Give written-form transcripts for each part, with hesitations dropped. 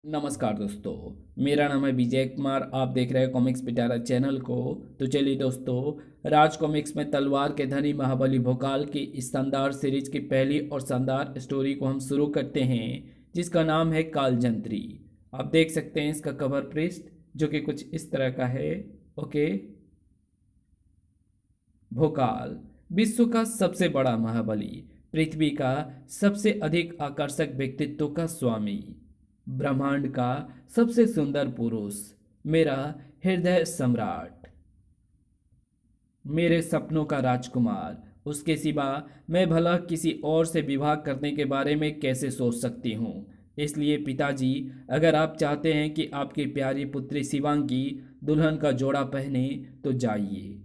नमस्कार दोस्तों। मेरा नाम है विजय कुमार। आप देख रहे हैं कॉमिक्स पिटारा चैनल को। तो चलिए दोस्तों, राज कॉमिक्स में तलवार के धनी महाबली भोकाल की इस शानदार सीरीज की पहली और शानदार स्टोरी को हम शुरू करते हैं, जिसका नाम है कालजंत्री। आप देख सकते हैं इसका कवर पृष्ठ, जो कि कुछ इस तरह का है। ओके। भोकाल विश्व का सबसे बड़ा महाबली, पृथ्वी का सबसे अधिक आकर्षक व्यक्तित्व का स्वामी, ब्रह्मांड का सबसे सुंदर पुरुष, मेरा हृदय सम्राट, मेरे सपनों का राजकुमार। उसके सिवा मैं भला किसी और से विवाह करने के बारे में कैसे सोच सकती हूँ। इसलिए पिताजी, अगर आप चाहते हैं कि आपकी प्यारी पुत्री शिवांगी दुल्हन का जोड़ा पहने तो जाइए,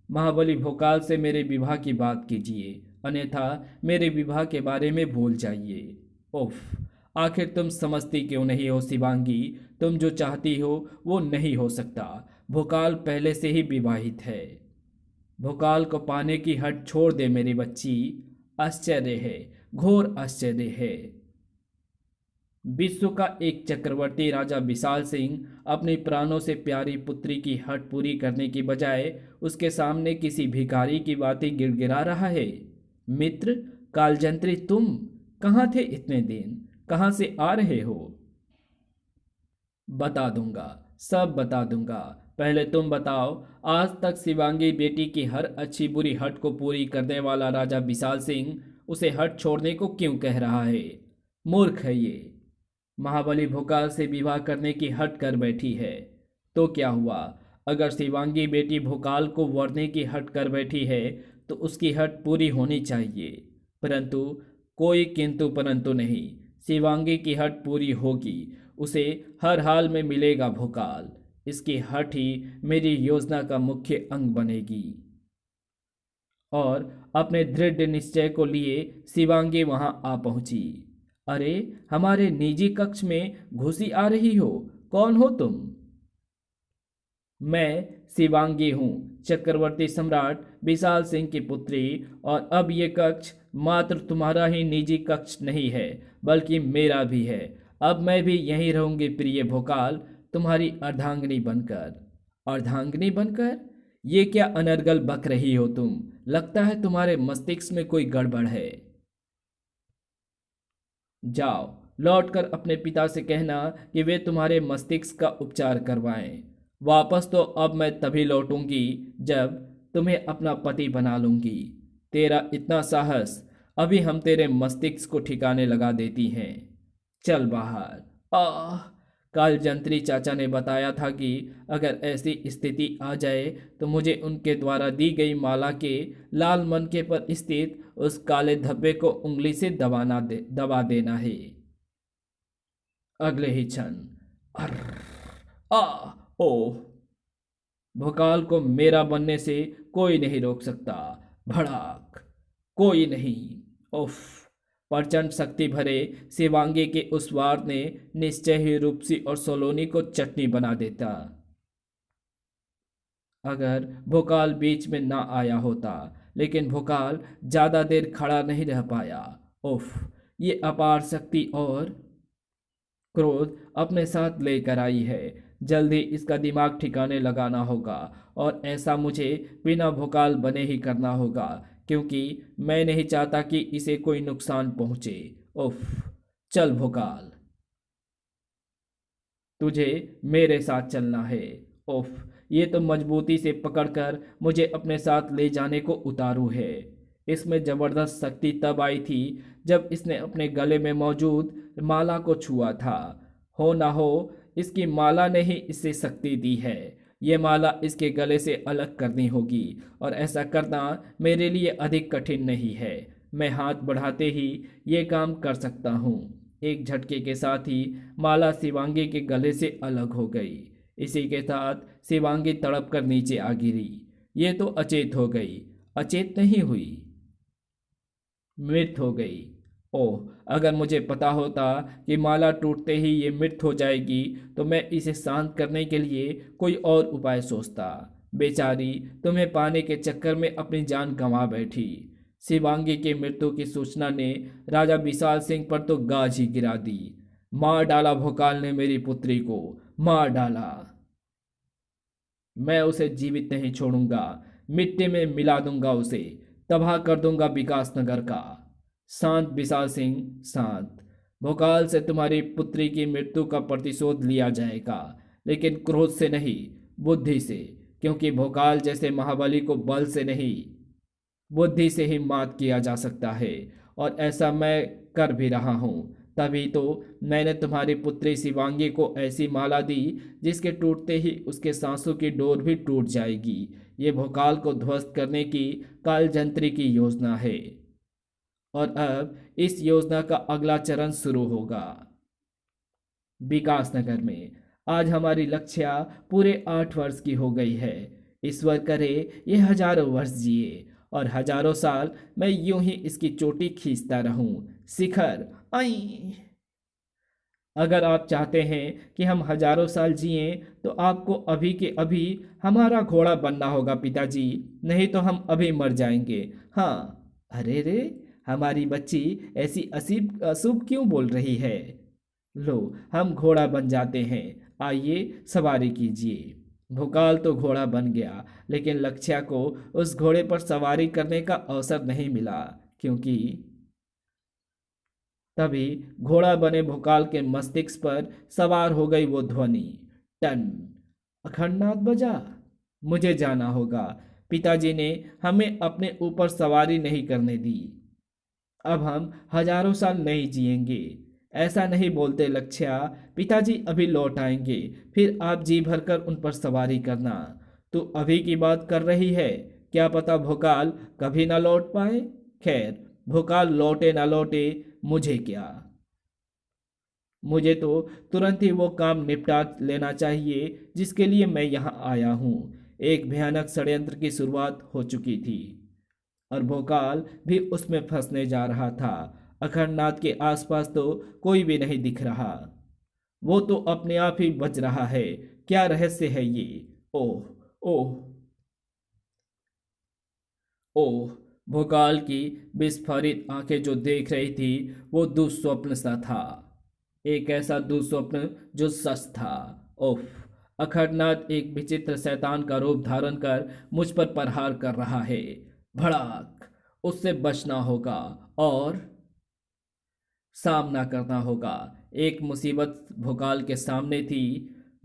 महाबली भोकाल से मेरे विवाह की बात कीजिए, अन्यथा मेरे विवाह के बारे में भूल जाइए। उफ, आखिर तुम समझती क्यों नहीं हो शिवांगी? तुम जो चाहती हो वो नहीं हो सकता। भोकाल पहले से ही विवाहित है। भोकाल को पाने की हट छोड़ दे मेरी बच्ची। आश्चर्य है, घोर आश्चर्य है। विश्व का एक चक्रवर्ती राजा विशाल सिंह अपने प्राणों से प्यारी पुत्री की हट पूरी करने की बजाय उसके सामने किसी भिखारी की बातें गिड़गिड़ा रहा है। मित्र कालजंत्री, तुम कहाँ थे इतने दिन? कहाँ से आ रहे हो? बता दूंगा, सब बता दूंगा। पहले तुम बताओ, आज तक शिवांगी बेटी की हर अच्छी बुरी हट को पूरी करने वाला राजा विशाल सिंह उसे हट छोड़ने को क्यों कह रहा है? मूर्ख है ये। महाबली भोकाल से विवाह करने की हट कर बैठी है। तो क्या हुआ? अगर शिवांगी बेटी भोकाल को वरने की हट कर बैठी है तो उसकी हट पूरी होनी चाहिए। परंतु कोई किंतु परंतु नहीं। शिवांगी की हट पूरी होगी, उसे हर हाल में मिलेगा भोकाल। इसकी हट ही मेरी योजना का मुख्य अंग बनेगी। और अपने दृढ़ निश्चय को लिए शिवांगी वहां आ पहुंची। अरे, हमारे निजी कक्ष में घुसी आ रही हो? कौन हो तुम? मैं शिवांगी हूँ, चक्रवर्ती सम्राट विशाल सिंह की पुत्री। और अब ये कक्ष मात्र तुम्हारा ही निजी कक्ष नहीं है, बल्कि मेरा भी है। अब मैं भी यहीं रहूंगी प्रिय भोकाल, तुम्हारी अर्धांगिनी बनकर। अर्धांगिनी बनकर? ये क्या अनर्गल बक रही हो तुम? लगता है तुम्हारे मस्तिष्क में कोई गड़बड़ है। जाओ, लौटकर अपने पिता से कहना कि वे तुम्हारे मस्तिष्क का उपचार करवाएं। वापस तो अब मैं तभी लौटूंगी जब तुम्हें अपना पति बना लूंगी। तेरा इतना साहस, अभी हम तेरे मस्तिष्क को ठिकाने लगा देती हैं। चल बाहर। आह! कालजंत्री चाचा ने बताया था कि अगर ऐसी स्थिति आ जाए तो मुझे उनके द्वारा दी गई माला के लाल मनके पर स्थित उस काले धब्बे को उंगली से दबा देना है। अगले ही क्षण अर्र, आ ओह! भोकाल को मेरा बनने से कोई नहीं रोक सकता। भड़ाक! कोई नहीं। उफ! प्रचंड शक्ति भरे शिवांगी के उस वार ने निश्चय ही रूपसी और सोलोनी को चटनी बना देता। अगर भोकाल बीच में ना आया होता, लेकिन भोकाल ज्यादा देर खड़ा नहीं रह पाया। उफ! ये अपार शक्ति और क्रोध अपने साथ लेकर आई है। जल्द ही इसका दिमाग ठिकाने लगाना होगा, और ऐसा मुझे बिना भोकाल बने ही करना होगा, क्योंकि मैं नहीं चाहता कि इसे कोई नुकसान पहुंचे। उफ! चल भोकाल, तुझे मेरे साथ चलना है। उफ! ये तो मजबूती से पकड़कर मुझे अपने साथ ले जाने को उतारू है। इसमें जबरदस्त शक्ति तब आई थी जब इसने अपने गले में मौजूद माला को छुआ था। हो ना हो, इसकी माला ने ही इसे शक्ति दी है। ये माला इसके गले से अलग करनी होगी, और ऐसा करना मेरे लिए अधिक कठिन नहीं है। मैं हाथ बढ़ाते ही ये काम कर सकता हूँ। एक झटके के साथ ही माला शिवांगी के गले से अलग हो गई। इसी के साथ शिवांगी तड़प कर नीचे आ गिरी। ये तो अचेत हो गई। अचेत नहीं हुई, मृत हो गई। ओह! अगर मुझे पता होता कि माला टूटते ही ये मृत हो जाएगी तो मैं इसे शांत करने के लिए कोई और उपाय सोचता। बेचारी तुम्हें पाने के चक्कर में अपनी जान गंवा बैठी। शिवांगी की मृत्यु की सूचना ने राजा विशाल सिंह पर तो गाज ही गिरा दी। मार डाला भोकाल ने मेरी पुत्री को, मार डाला। मैं उसे जीवित नहीं छोड़ूंगा, मिट्टी में मिला दूंगा उसे, तबाह कर दूंगा विकास नगर का। शांत विशाल सिंह, शांत। भोकाल से तुम्हारी पुत्री की मृत्यु का प्रतिशोध लिया जाएगा, लेकिन क्रोध से नहीं, बुद्धि से। क्योंकि भोकाल जैसे महाबली को बल से नहीं, बुद्धि से ही मात किया जा सकता है, और ऐसा मैं कर भी रहा हूं। तभी तो मैंने तुम्हारी पुत्री शिवांगी को ऐसी माला दी जिसके टूटते ही उसके सांसों की डोर भी टूट जाएगी। ये भोकाल को ध्वस्त करने की कालजंत्री की योजना है, और अब इस योजना का अगला चरण शुरू होगा। विकासनगर में आज हमारी लक्ष्या पूरे 8 वर्ष की हो गई है। ईश्वर करे ये हजारों वर्ष जिए, और हजारों साल मैं यूं ही इसकी चोटी खींचता रहूं। शिखर, आई। अगर आप चाहते हैं कि हम हजारों साल जिएं, तो आपको अभी के अभी हमारा घोड़ा बनना होगा पिताजी, नहीं तो हम अभी मर जाएंगे। हाँ। अरे रे, हमारी बच्ची ऐसी असीब अशुभ क्यों बोल रही है? लो, हम घोड़ा बन जाते हैं। आइए, सवारी कीजिए। भोकाल तो घोड़ा बन गया, लेकिन लक्ष्या को उस घोड़े पर सवारी करने का अवसर नहीं मिला, क्योंकि तभी घोड़ा बने भोकाल के मस्तिष्क पर सवार हो गई वो ध्वनि, टन। अखंडनाद बजा। मुझे जाना होगा। पिताजी ने हमें अपने ऊपर सवारी नहीं करने दी। अब हम हजारों साल नहीं जिएंगे। ऐसा नहीं बोलते लक्ष्या, पिताजी अभी लौट आएंगे, फिर आप जी भरकर उन पर सवारी करना। तू अभी की बात कर रही है, क्या पता भोकाल कभी ना लौट पाए। खैर, भोकाल लौटे ना लौटे, मुझे क्या। मुझे तो तुरंत ही वो काम निपटा लेना चाहिए जिसके लिए मैं यहाँ आया हूँ। एक भयानक षड्यंत्र की शुरुआत हो चुकी थी, और भोकाल भी उसमें फंसने जा रहा था। अखंडनाथ के आसपास तो कोई भी नहीं दिख रहा, वो तो अपने आप ही बच रहा है। क्या रहस्य है ये? ओह, ओह, ओह। भोकाल की विस्फारित आंखें जो देख रही थी, वो दुस्वप्न सा था। एक ऐसा दुस्वप्न जो सच था। ओफ। अखरनाथ एक विचित्र शैतान का रूप धारण कर मुझ पर प्रहार कर रहा है। भड़ाक। उससे बचना होगा, और सामना करना होगा। एक मुसीबत भोकाल के सामने थी।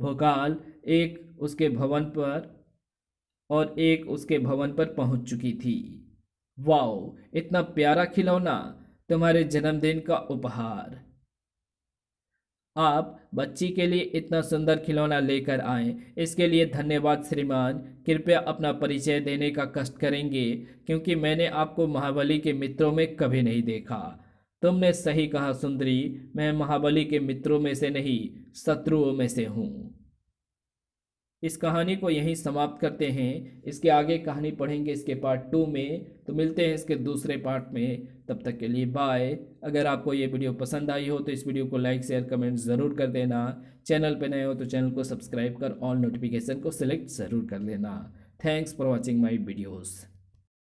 भोकाल एक उसके भवन पर और एक उसके भवन पर पहुंच चुकी थी। वाओ, इतना प्यारा खिलौना, तुम्हारे जन्मदिन का उपहार। आप बच्ची के लिए इतना सुंदर खिलौना लेकर आए, इसके लिए धन्यवाद श्रीमान। कृपया अपना परिचय देने का कष्ट करेंगे, क्योंकि मैंने आपको महाबली के मित्रों में कभी नहीं देखा। तुमने सही कहा सुंदरी, मैं महाबली के मित्रों में से नहीं, शत्रुओं में से हूँ। इस कहानी को यहीं समाप्त करते हैं। इसके आगे कहानी पढ़ेंगे इसके पार्ट 2 में, तो मिलते हैं इसके दूसरे पार्ट में। तब तक के लिए बाय। अगर आपको ये वीडियो पसंद आई हो तो इस वीडियो को लाइक शेयर कमेंट ज़रूर कर देना। चैनल पर नए हो तो चैनल को सब्सक्राइब कर ऑल नोटिफिकेशन को सिलेक्ट ज़रूर कर लेना। Thanks for watching my videos.